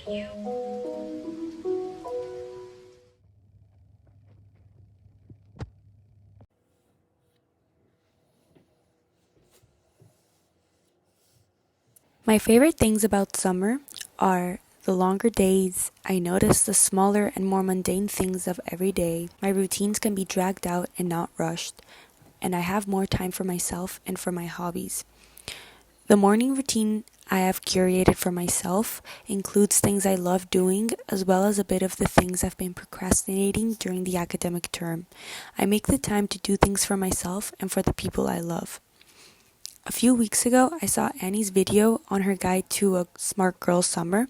My favorite things about summer are the longer days. I notice the smaller and more mundane things of every day. My routines can be dragged out and not rushed, and I have more time for myself and for my hobbies. The morning routine I have curated for myself includes things I love doing, as well as a bit of the things I've been procrastinating during the academic term. I make the time to do things for myself and for the people I love. A few weeks ago, I saw Annie's video on her guide to a smart girl summer.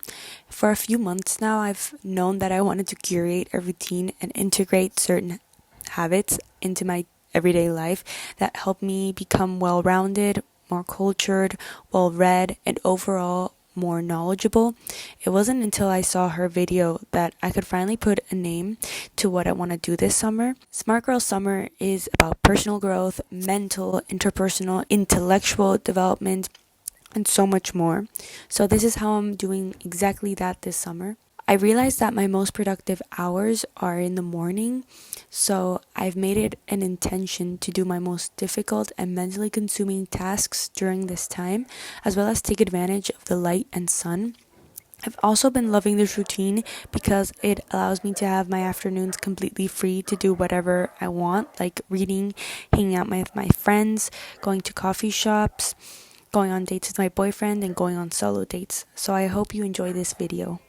For a few months now, I've known that I wanted to curate a routine and integrate certain habits into my everyday life that help me become well-rounded, more cultured, well-read, and overall more knowledgeable. It wasn't until I saw her video that I could finally put a name to what I want to do this summer. Smart Girl Summer is about personal growth, mental, interpersonal, intellectual development, and so much more. So this is how I'm doing exactly that this summer. I realized that my most productive hours are in the morning, so I've made it an intention to do my most difficult and mentally consuming tasks during this time, as well as take advantage of the light and sun. I've also been loving this routine because it allows me to have my afternoons completely free to do whatever I want, like reading, hanging out with my friends, going to coffee shops, going on dates with my boyfriend, and going on solo dates. So I hope you enjoy this video.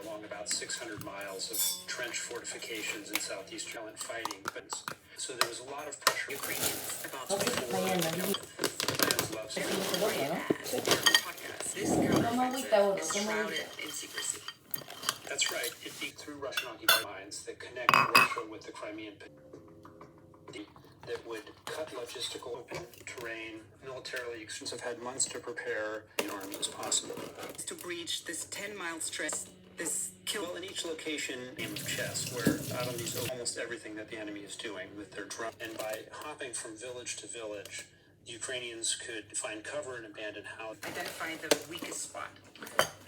Along about 600 miles of trench fortifications in southeastern fighting. So there was a lot of pressure. Ukrainians about to shrouded in secrecy. That's right. It beat through Russian occupied lines that connect Russia with the Crimean that would cut logistical open terrain militarily. Have had months to prepare an army as possible to breach this 10-mile stretch. This kill in each location in chess, where out on these almost everything that the enemy is doing with their drone, and by hopping from village to village, Ukrainians could find cover in abandoned houses. Identify the weakest spot.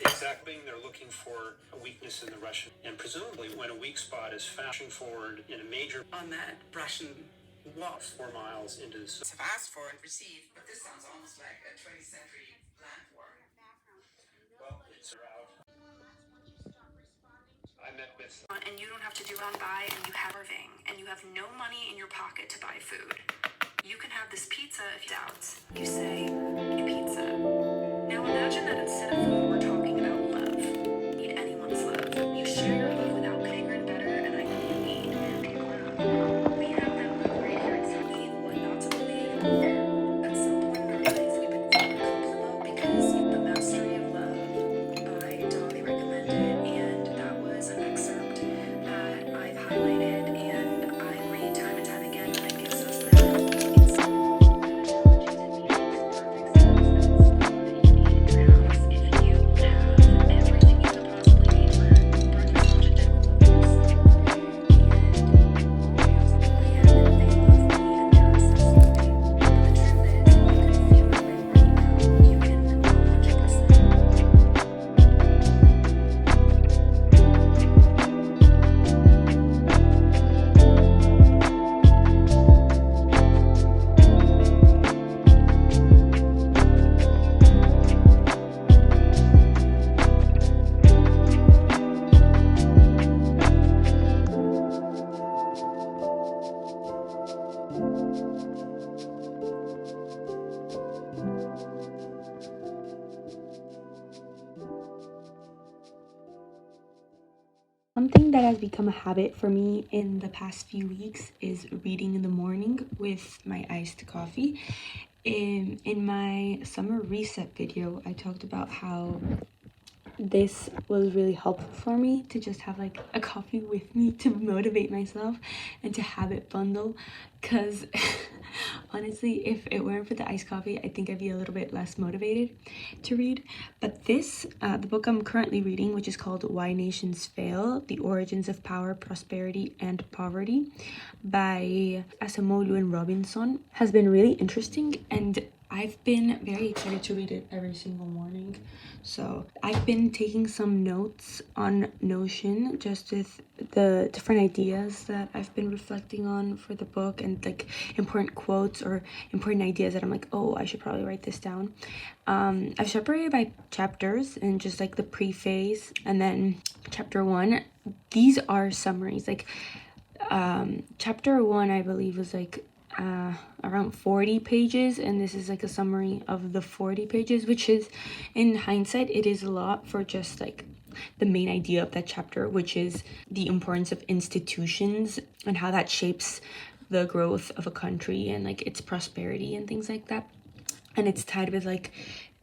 Exactly, they're looking for a weakness in the Russian, and presumably when a weak spot is flashing forward in a major on that Russian wall 4 miles into the have asked for and received, but this sounds almost like a 20th century land war. Well, it's around. I met with and you don't have to do it on buy, and you have serving, and you have no money in your pocket to buy food. You can have this pizza if you doubt. You say, pizza. Now imagine that instead of food, we're talking about love. Need anyone's love. You share your love without bigger and better, and I know you need people love. We have that love right here in Southie. What not to believe? At some point in our life, we've been low because the mastery of love. I totally recommend it, and that was an excerpt that I've highlighted and I read time and time again, and it gives us that. Something that has become a habit for me in the past few weeks is reading in the morning with my iced coffee. In my summer reset video, I talked about how this was really helpful for me to just have like a coffee with me to motivate myself and to habit bundle, because honestly, if it weren't for the iced coffee, I think I'd be a little bit less motivated to read. But this the book I'm currently reading, which is called Why Nations Fail: The Origins of Power, Prosperity and Poverty by Asamoah and Robinson, has been really interesting, and I've been very excited to read it every single morning. So I've been taking some notes on Notion, just with the different ideas that I've been reflecting on for the book, and like important quotes or important ideas that I'm like, oh, I should probably write this down. I've separated by chapters and just like the preface and then chapter 1. These are summaries. Like chapter 1, I believe, was like around 40 pages, and this is like a summary of the 40 pages, which is, in hindsight, it is a lot for just like the main idea of that chapter, which is the importance of institutions and how that shapes the growth of a country and like its prosperity and things like that. And it's tied with like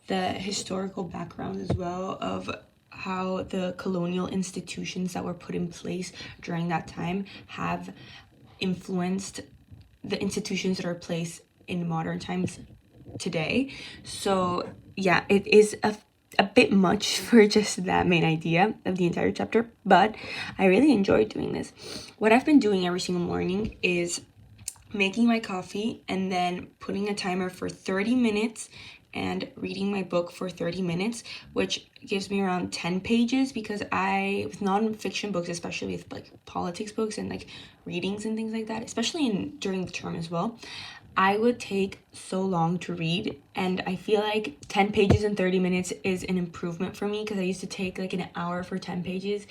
the historical background as well of how the colonial institutions that were put in place during that time have influenced the institutions that are placed in modern times today. So yeah, it is a bit much for just that main idea of the entire chapter, but I really enjoyed doing this. What I've been doing every single morning is making my coffee and then putting a timer for 30 minutes and reading my book for 30 minutes, which gives me around 10 pages, because with non-fiction books, especially with like politics books and like readings and things like that, especially during the term as well, I would take so long to read, and I feel like 10 pages in 30 minutes is an improvement for me, because I used to take like an hour for 10 pages.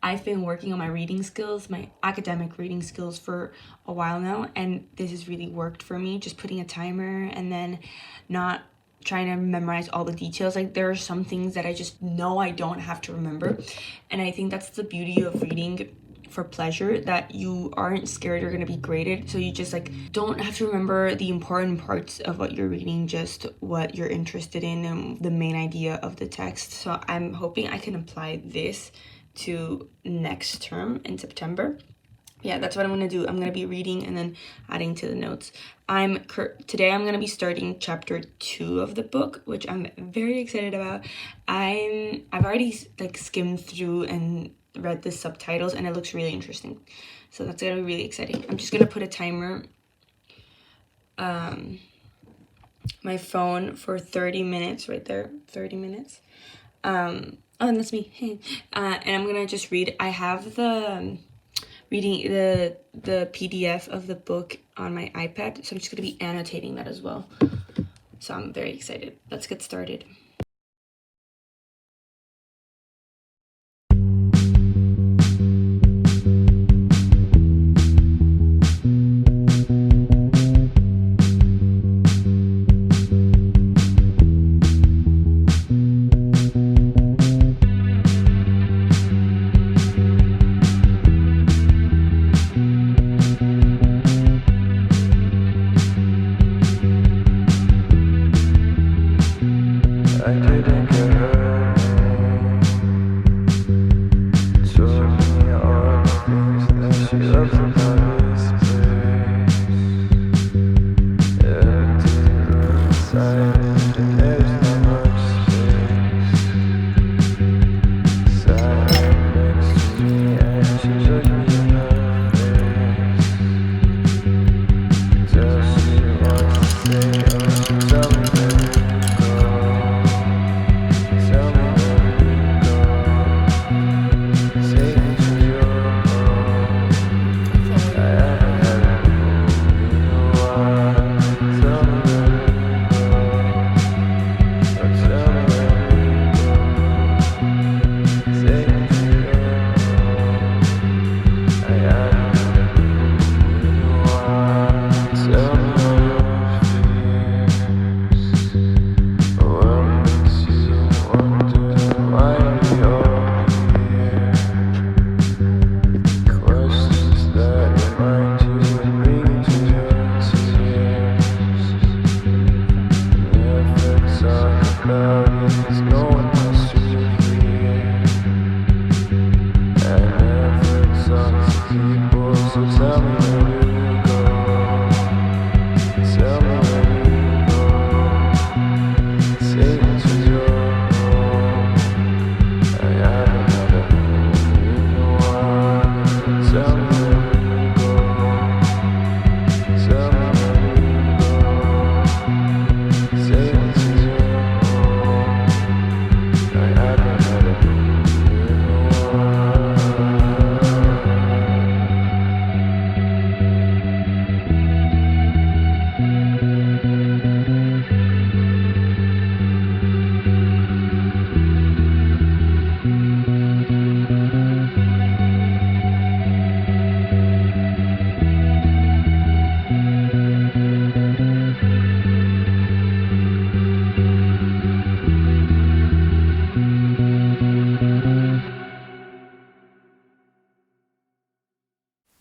I've been working on my reading skills, my academic reading skills, for a while now, and this has really worked for me, just putting a timer and then not trying to memorize all the details. Like, there are some things that I just know I don't have to remember, and I think that's the beauty of reading for pleasure, that you aren't scared you're going to be graded, so you just like don't have to remember the important parts of what you're reading, just what you're interested in and the main idea of the text. So I'm hoping I can apply this to next term in September. Yeah, that's what I'm going to do. I'm going to be reading and then adding to the notes. Today I'm going to be starting chapter 2 of the book, which I'm very excited about. I've already like skimmed through and read the subtitles, and it looks really interesting. So that's going to be really exciting. I'm just going to put a timer, my phone, for 30 minutes right there. 30 minutes. Oh, and that's me. And I'm going to just read. I have the reading the PDF of the book on my iPad, so I'm just going to be annotating that as well. So I'm very excited. Let's get started. cloudy, there's no one else to hear. I never talk to people, so tell me where you go. Tell me where you go. Say what you know. I haven't had a home in a while. Tell me where you go. Tell me where you go. Say what you know. I haven't had a home in a while.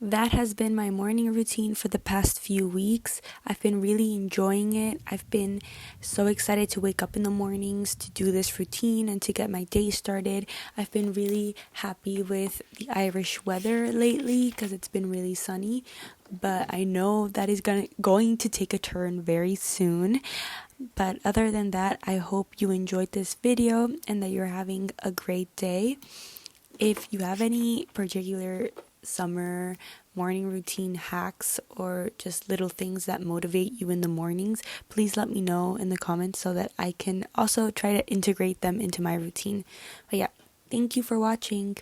That has been my morning routine for the past few weeks. I've been really enjoying it. I've been so excited to wake up in the mornings to do this routine and to get my day started. I've been really happy with the Irish weather lately because it's been really sunny, but I know that is going to take a turn very soon. But other than that, I hope you enjoyed this video and that you're having a great day. If you have any particular summer morning routine hacks or just little things that motivate you in the mornings, please let me know in the comments so that I can also try to integrate them into my routine. But yeah, thank you for watching.